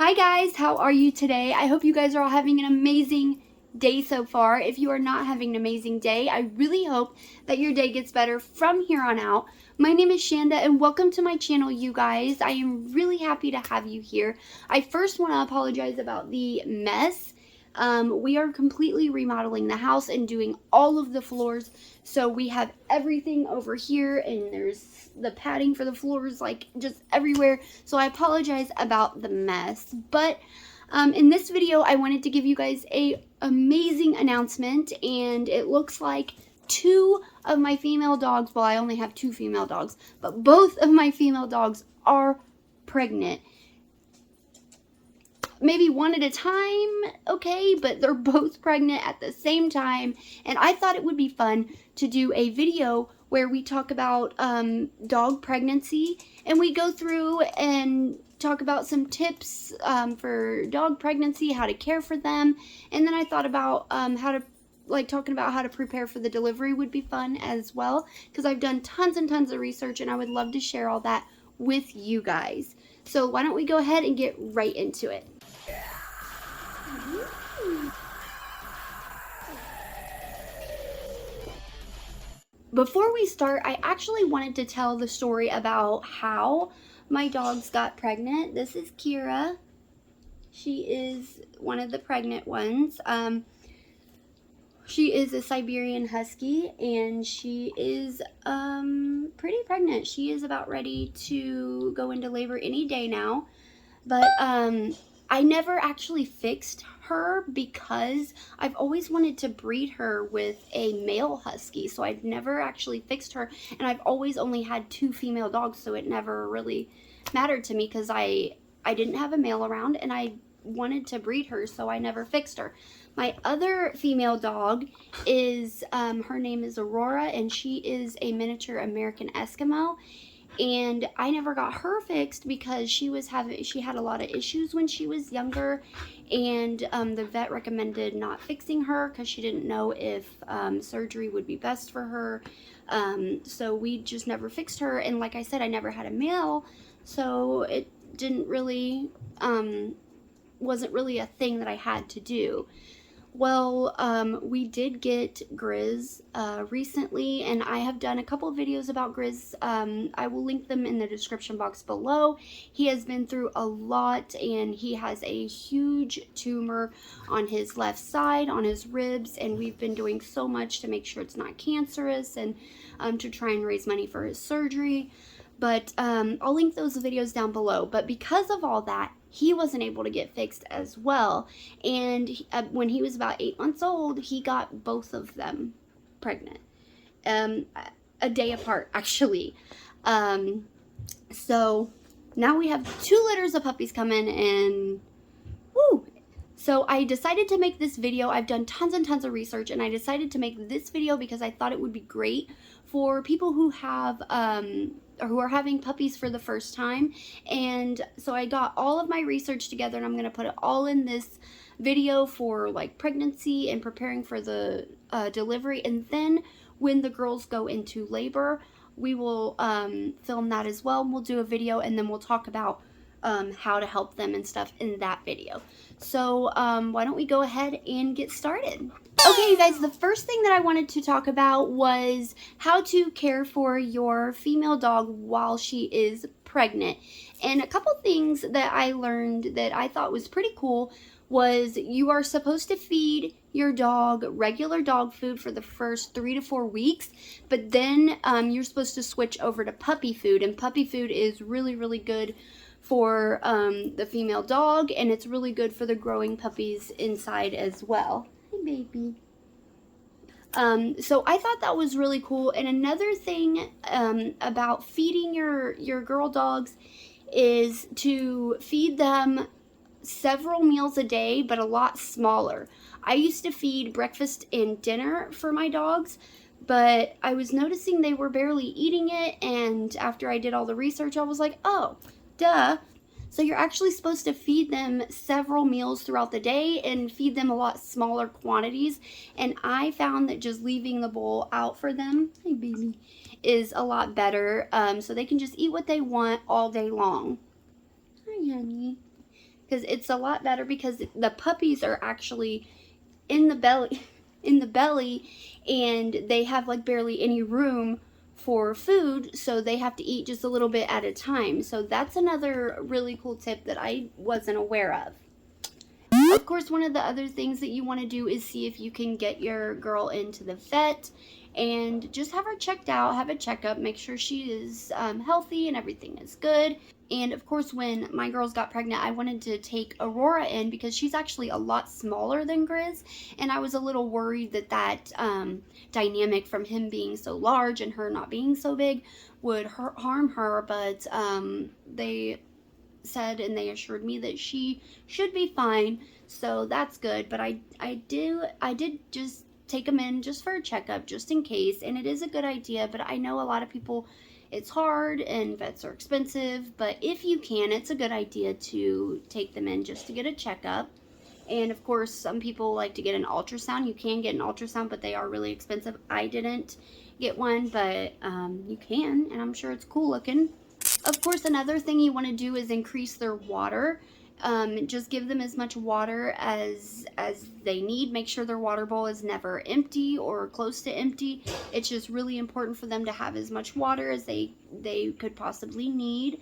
Hi guys, how are you today? I hope you guys are all having an amazing day so far. If you are not having an amazing day, I really hope that your day gets better from here on out. My name is Shanda and welcome to my channel, you guys. I am really happy to have you here. I first want to apologize about the mess. We are completely remodeling the house and doing all of the floors. So we have everything over here and there's the padding for the floors like just everywhere. So I apologize about the mess. But in this video, I wanted to give you guys a amazing announcement, and it looks like two of my female dogs, well, I only have two female dogs, but both of my female dogs are pregnant. Maybe one at a time, okay, but they're both pregnant at the same time, and I thought it would be fun to do a video where we talk about dog pregnancy, and we go through and talk about some tips for dog pregnancy, how to care for them, and then I thought about talking about how to prepare for the delivery would be fun as well, because I've done tons and tons of research, and I would love to share all that with you guys. So why don't we go ahead and get right into it. Before we start, I actually wanted to tell the story about how my dogs got pregnant. This is Kira. She is one of the pregnant ones. She is a Siberian Husky, and she is pretty pregnant. She is about ready to go into labor any day now. But I never actually fixed her because I've always wanted to breed her with a male husky, so I've never actually fixed her, and I've always only had two female dogs, so it never really mattered to me because I didn't have a male around and I wanted to breed her, so I never fixed her. My other female dog is her name is Aurora, and she is a miniature American Eskimo. And I never got her fixed because she had a lot of issues when she was younger, and the vet recommended not fixing her because she didn't know if surgery would be best for her. So we just never fixed her, and like I said, I never had a male, so it didn't really wasn't really a thing that I had to do. Well, we did get Grizz recently, and I have done a couple of videos about Grizz. I will link them in the description box below. He has been through a lot, and he has a huge tumor on his left side, on his ribs, and we've been doing so much to make sure it's not cancerous and to try and raise money for his surgery. But I'll link those videos down below. But because of all that, he wasn't able to get fixed as well. And when he was about 8 months old, he got both of them pregnant. A day apart, actually. So now we have 2 litters of puppies coming, and woo! So I decided to make this video. I've done tons and tons of research, and I decided to make this video because I thought it would be great for people who have or who are having puppies for the first time. And so I got all of my research together, and I'm going to put it all in this video for like pregnancy and preparing for the delivery. And then when the girls go into labor, we will film that as well. We'll do a video, and then we'll talk about how to help them and stuff in that video. So why don't we go ahead and get started. Okay, you guys, the first thing that I wanted to talk about was how to care for your female dog while she is pregnant. And a couple things that I learned that I thought was pretty cool was you are supposed to feed your dog regular dog food for the first 3 to 4 weeks, but then you're supposed to switch over to puppy food, and puppy food is really, really good for the female dog, and it's really good for the growing puppies inside as well. Hi, baby. So I thought that was really cool. And another thing about feeding your girl dogs is to feed them several meals a day, but a lot smaller. I used to feed breakfast and dinner for my dogs, but I was noticing they were barely eating it, and after I did all the research, I was like, oh, duh. So you're actually supposed to feed them several meals throughout the day and feed them a lot smaller quantities. And I found that just leaving the bowl out for them, hey baby, is a lot better. So they can just eat what they want all day long. Hi, honey. because it's a lot better, because the puppies are actually in the belly in the belly, and they have like barely any room for food, so they have to eat just a little bit at a time. So that's another really cool tip that I wasn't aware of. Of course, one of the other things that you want to do is see if you can get your girl into the vet and just have her checked out, have a checkup, make sure she is healthy and everything is good. And of course, when my girls got pregnant, I wanted to take Aurora in because she's actually a lot smaller than Grizz, and I was a little worried that dynamic from him being so large and her not being so big would harm her, but they said and they assured me that she should be fine, so that's good. But I did just take them in just for a checkup, just in case, and it is a good idea. But I know a lot of people, it's hard and vets are expensive, but if you can, it's a good idea to take them in just to get a checkup. And of course, some people like to get an ultrasound. You can get an ultrasound, but they are really expensive. I didn't get one, but you can, and I'm sure it's cool looking. Of course, another thing you want to do is increase their water. Just give them as much water as they need. Make sure their water bowl is never empty or close to empty. It's just really important for them to have as much water as they could possibly need.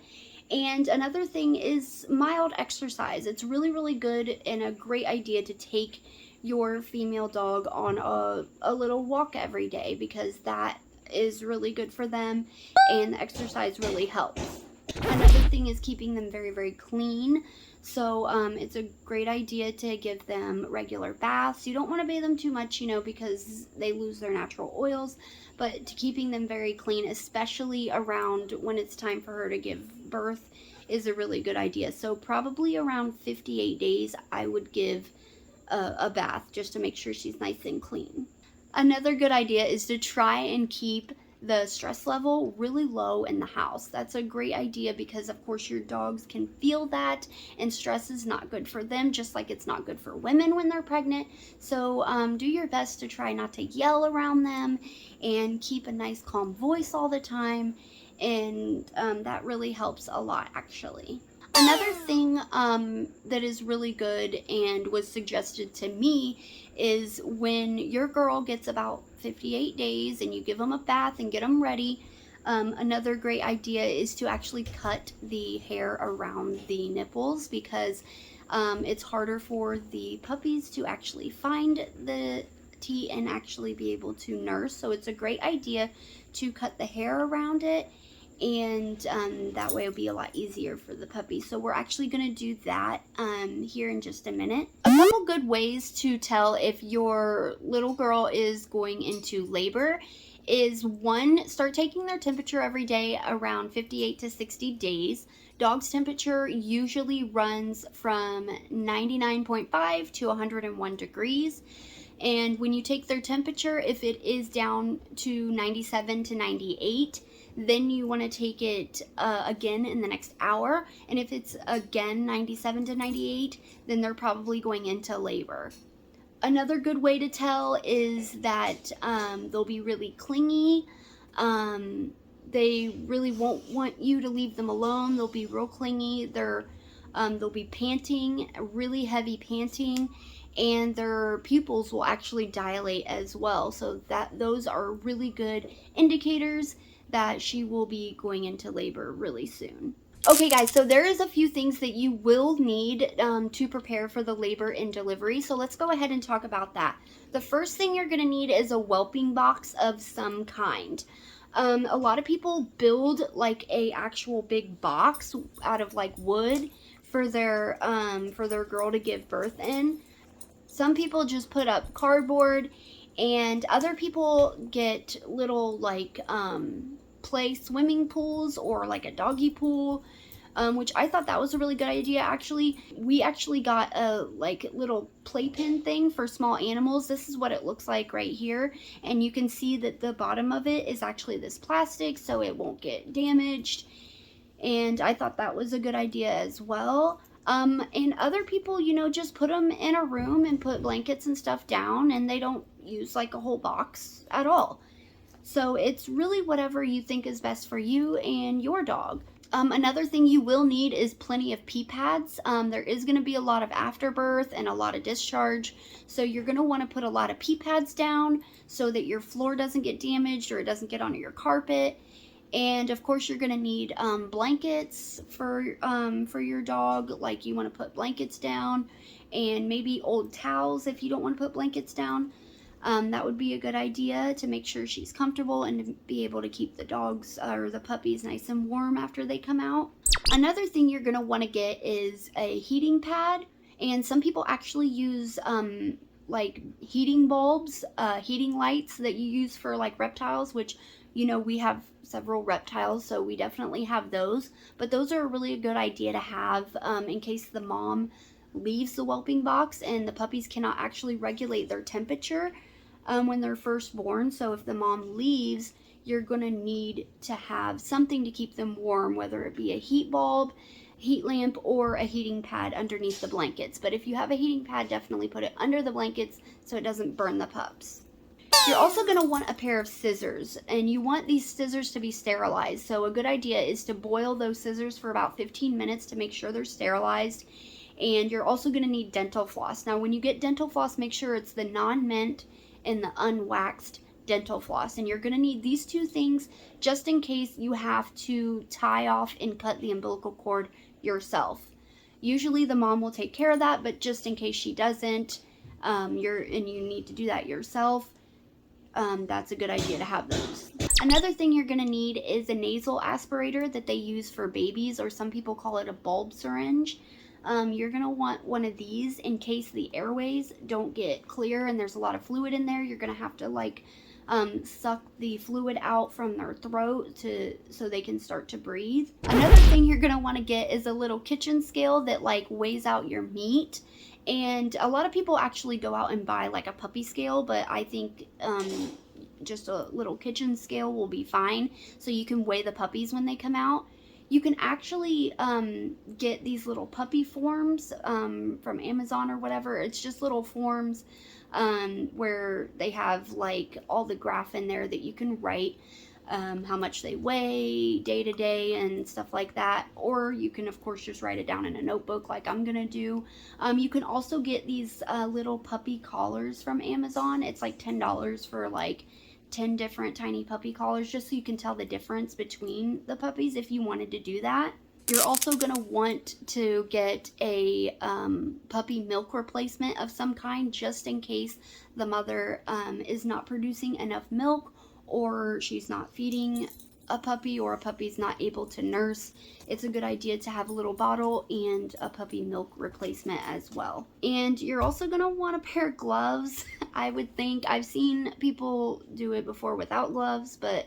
And another thing is mild exercise. It's really, really good and a great idea to take your female dog on a little walk every day, because that is really good for them and the exercise really helps. Another thing is keeping them very, very clean. So it's a great idea to give them regular baths. You don't want to bathe them too much, because they lose their natural oils, but to keeping them very clean, especially around when it's time for her to give birth, is a really good idea. So probably around 58 days, I would give a bath just to make sure she's nice and clean. Another good idea is to try and keep the stress level really low in the house. That's a great idea because, of course, your dogs can feel that, and stress is not good for them, just like it's not good for women when they're pregnant. So do your best to try not to yell around them and keep a nice calm voice all the time, and that really helps a lot, actually. Another thing that is really good and was suggested to me is when your girl gets about 58 days and you give them a bath and get them ready, another great idea is to actually cut the hair around the nipples, because it's harder for the puppies to actually find the teat and actually be able to nurse. So it's a great idea to cut the hair around it, and that way it'll be a lot easier for the puppy. So we're actually going to do that here in just a minute. A couple good ways to tell if your little girl is going into labor is, one, start taking their temperature every day around 58 to 60 days. Dog's temperature usually runs from 99.5 to 101 degrees. And when you take their temperature, if it is down to 97 to 98, then you want to take it again in the next hour. And if it's again 97 to 98, then they're probably going into labor. Another good way to tell is that they'll be really clingy. They really won't want you to leave them alone. They'll be real clingy. They'll be panting, really heavy panting, and their pupils will actually dilate as well. So those are really good indicators that she will be going into labor really soon. Okay guys, so there is a few things that you will need to prepare for the labor and delivery. So let's go ahead and talk about that. The first thing you're going to need is a whelping box of some kind. A lot of people build like a actual big box out of like wood for their girl to give birth in. Some people just put up cardboard, and other people get little like play swimming pools or like a doggy pool, which I thought that was a really good idea. Actually, we actually got a like little playpen thing for small animals. This is what it looks like right here, and you can see that the bottom of it is actually this plastic, so it won't get damaged, and I thought that was a good idea as well. And other people, just put them in a room and put blankets and stuff down, and they don't use like a whole box at all. So it's really whatever you think is best for you and your dog. Another thing you will need is plenty of pee pads. There is going to be a lot of afterbirth and a lot of discharge, so you're going to want to put a lot of pee pads down so that your floor doesn't get damaged or it doesn't get onto your carpet. And of course, you're going to need blankets for your dog. Like, you want to put blankets down, and maybe old towels if you don't want to put blankets down. That would be a good idea to make sure she's comfortable and to be able to keep the dogs or the puppies nice and warm after they come out. Another thing you're going to want to get is a heating pad, and some people actually use like heating bulbs, heating lights that you use for like reptiles, which, you know, we have several reptiles, so we definitely have those. But those are really a good idea to have in case the mom leaves the whelping box and the puppies cannot actually regulate their temperature when they're first born. So if the mom leaves, you're going to need to have something to keep them warm, whether it be a heat bulb, heat lamp, or a heating pad underneath the blankets. But if you have a heating pad, definitely put it under the blankets so it doesn't burn the pups. You're also going to want a pair of scissors, and you want these scissors to be sterilized. So a good idea is to boil those scissors for about 15 minutes to make sure they're sterilized. And you're also going to need dental floss. Now, when you get dental floss, make sure it's the non-mint and the unwaxed dental floss. And you're going to need these two things just in case you have to tie off and cut the umbilical cord yourself. Usually the mom will take care of that, but just in case she doesn't, you need to do that yourself, that's a good idea to have those. Another thing you're going to need is a nasal aspirator that they use for babies, or some people call it a bulb syringe. You're going to want one of these in case the airways don't get clear and there's a lot of fluid in there. You're going to have to like suck the fluid out from their throat so they can start to breathe. Another thing you're going to want to get is a little kitchen scale that like weighs out your meat. And a lot of people actually go out and buy like a puppy scale, but I think just a little kitchen scale will be fine, so you can weigh the puppies when they come out. You can actually get these little puppy forms from Amazon or whatever. It's just little forms where they have like all the graph in there that you can write how much they weigh day to day and stuff like that. Or you can, of course, just write it down in a notebook like I'm gonna do. You can also get these little puppy collars from Amazon. It's like $10 for like 10 different tiny puppy collars, just so you can tell the difference between the puppies if you wanted to do that. You're also going to want to get a puppy milk replacement of some kind, just in case the mother is not producing enough milk, or she's not feeding a puppy, or a puppy's not able to nurse. It's a good idea to have a little bottle and a puppy milk replacement as well. And you're also going to want a pair of gloves. I would think I've seen people do it before without gloves, but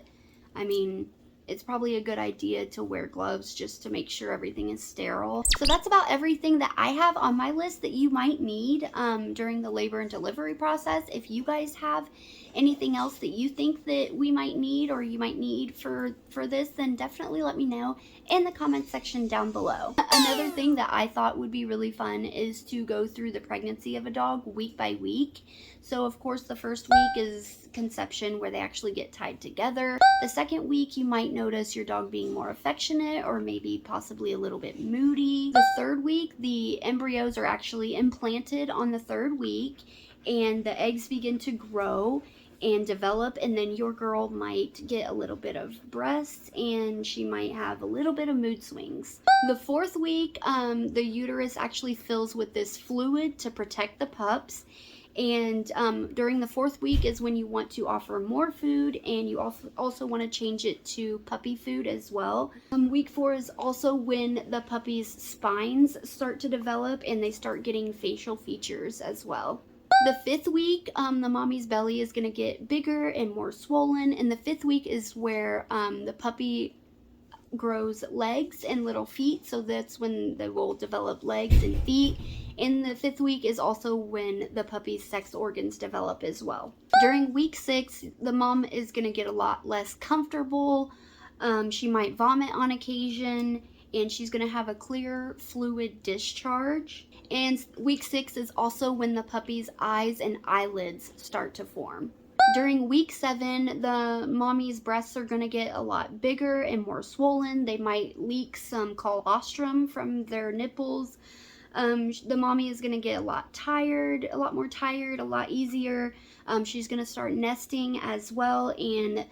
I mean, it's probably a good idea to wear gloves just to make sure everything is sterile. So that's about everything that I have on my list that you might need during the labor and delivery process. If you guys have anything else that you think that we might need, or you might need for this, then definitely let me know in the comment section down below. Another thing that I thought would be really fun is to go through the pregnancy of a dog week by week. So of course the first week is conception, where they actually get tied together. The second week you might notice your dog being more affectionate, or maybe possibly a little bit moody. The third week, the embryos are actually implanted on the third week, and the eggs begin to grow and develop, and then your girl might get a little bit of breasts, and she might have a little bit of mood swings. The fourth week, the uterus actually fills with this fluid to protect the pups. And during the fourth week is when you want to offer more food, and you also want to change it to puppy food as well. Week 4 is also when the puppy's spines start to develop and they start getting facial features as well. The 5th week, the mommy's belly is going to get bigger and more swollen, and the 5th week is where the puppy grows legs and little feet, so that's when they will develop legs and feet. And the 5th week is also when the puppy's sex organs develop as well. During week 6, the mom is going to get a lot less comfortable. She might vomit on occasion, and she's going to have a clear fluid discharge. And week 6 is also when the puppy's eyes and eyelids start to form. During week 7, the mommy's breasts are going to get a lot bigger and more swollen. They might leak some colostrum from their nipples. The mommy is going to get a lot more tired, a lot easier. She's going to start nesting as well. And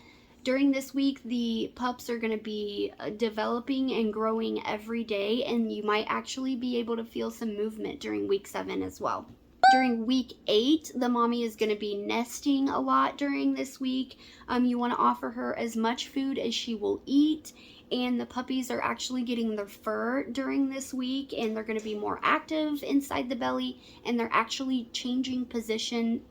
during this week, the pups are going to be developing and growing every day. And you might actually be able to feel some movement during week 7 as well. During week 8, the mommy is going to be nesting a lot during this week. You want to offer her as much food as she will eat. And the puppies are actually getting their fur during this week, and they're going to be more active inside the belly, and they're actually changing position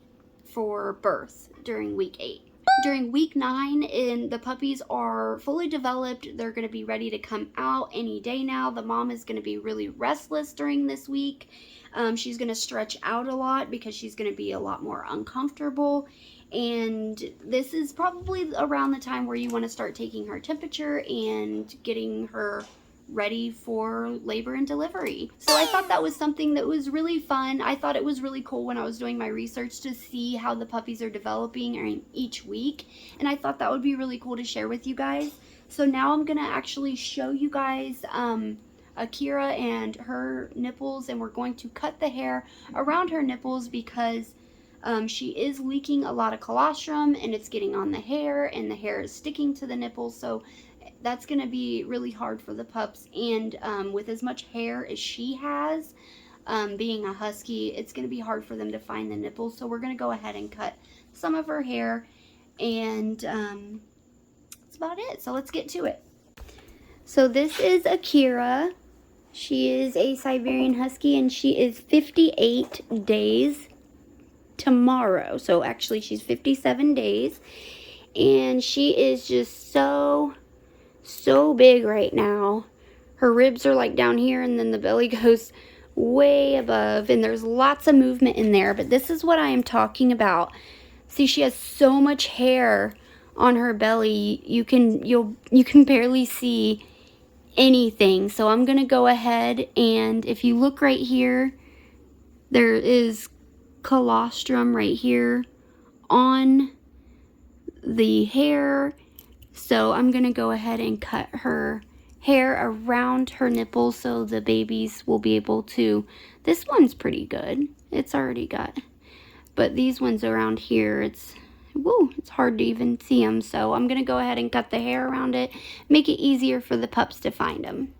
for birth during week 8. During week 9, the puppies are fully developed. They're going to be ready to come out any day now. The mom is going to be really restless during this week. She's going to stretch out a lot because she's going to be a lot more uncomfortable. And this is probably around the time where you want to start taking her temperature and getting her ready for labor and delivery. So I thought that was something that was really fun. I thought it was really cool when I was doing my research to see how the puppies are developing each week. And I thought that would be really cool to share with you guys. So now I'm going to actually show you guys Akira and her nipples, and we're going to cut the hair around her nipples because she is leaking a lot of colostrum and it's getting on the hair, and the hair is sticking to the nipples. So that's going to be really hard for the pups. And with as much hair as she has, being a husky, it's going to be hard for them to find the nipples. So we're going to go ahead and cut some of her hair, and that's about it. So let's get to it. So this is Akira. She is a Siberian Husky, and she is 58 days tomorrow. So actually she's 57 days, and she is just so big right now. Her ribs are like down here, and then the belly goes way above, and there's lots of movement in there. But this is what I am talking about. See, she has so much hair on her belly. You can barely see anything. So I'm gonna go ahead, and if you look right here, there is colostrum right here on the hair. So I'm gonna go ahead and cut her hair around her nipples so the babies will be able to. This one's pretty good, it's already got, but these ones around here, it's hard to even see them. So I'm gonna go ahead and cut the hair around it, make it easier for the pups to find them.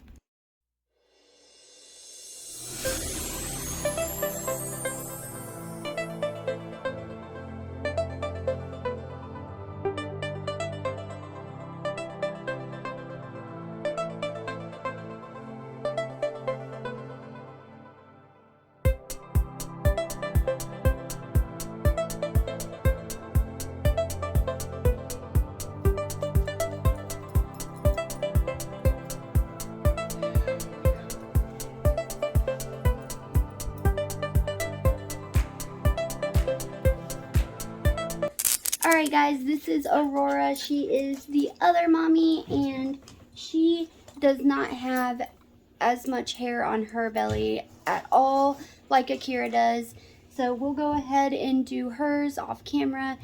Alright guys, this is Aurora. She is the other mommy, and she does not have as much hair on her belly at all like Akira does. So we'll go ahead and do hers off camera.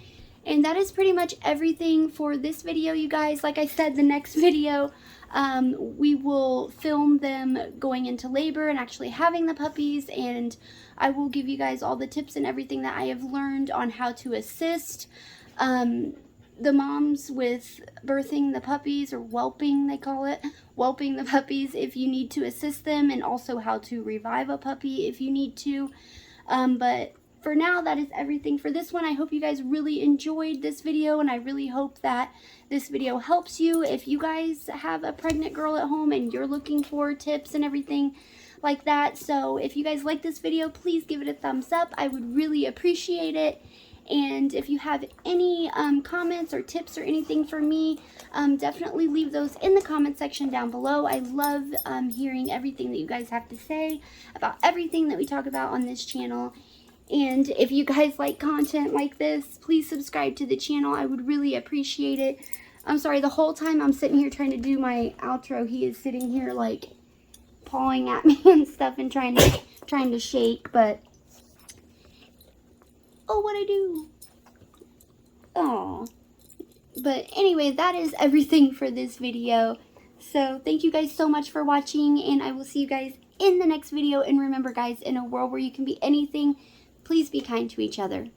And that is pretty much everything for this video, you guys. Like I said, the next video, we will film them going into labor and actually having the puppies, and I will give you guys all the tips and everything that I have learned on how to assist the moms with birthing the puppies, or whelping they call it, whelping the puppies if you need to assist them, and also how to revive a puppy if you need to. But for now, that is everything for this one. I hope you guys really enjoyed this video, and I really hope that this video helps you if you guys have a pregnant girl at home and you're looking for tips and everything like that. So if you guys like this video, please give it a thumbs up. I would really appreciate it. And if you have any comments or tips or anything for me, definitely leave those in the comment section down below. I love hearing everything that you guys have to say about everything that we talk about on this channel. And if you guys like content like this, please subscribe to the channel. I would really appreciate it. I'm sorry, the whole time I'm sitting here trying to do my outro, he is sitting here like pawing at me and stuff and trying to shake, but oh, what'd I do? Oh. But anyway, that is everything for this video. So thank you guys so much for watching, and I will see you guys in the next video. And remember, guys, in a world where you can be anything, please be kind to each other.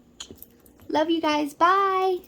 Love you guys. Bye.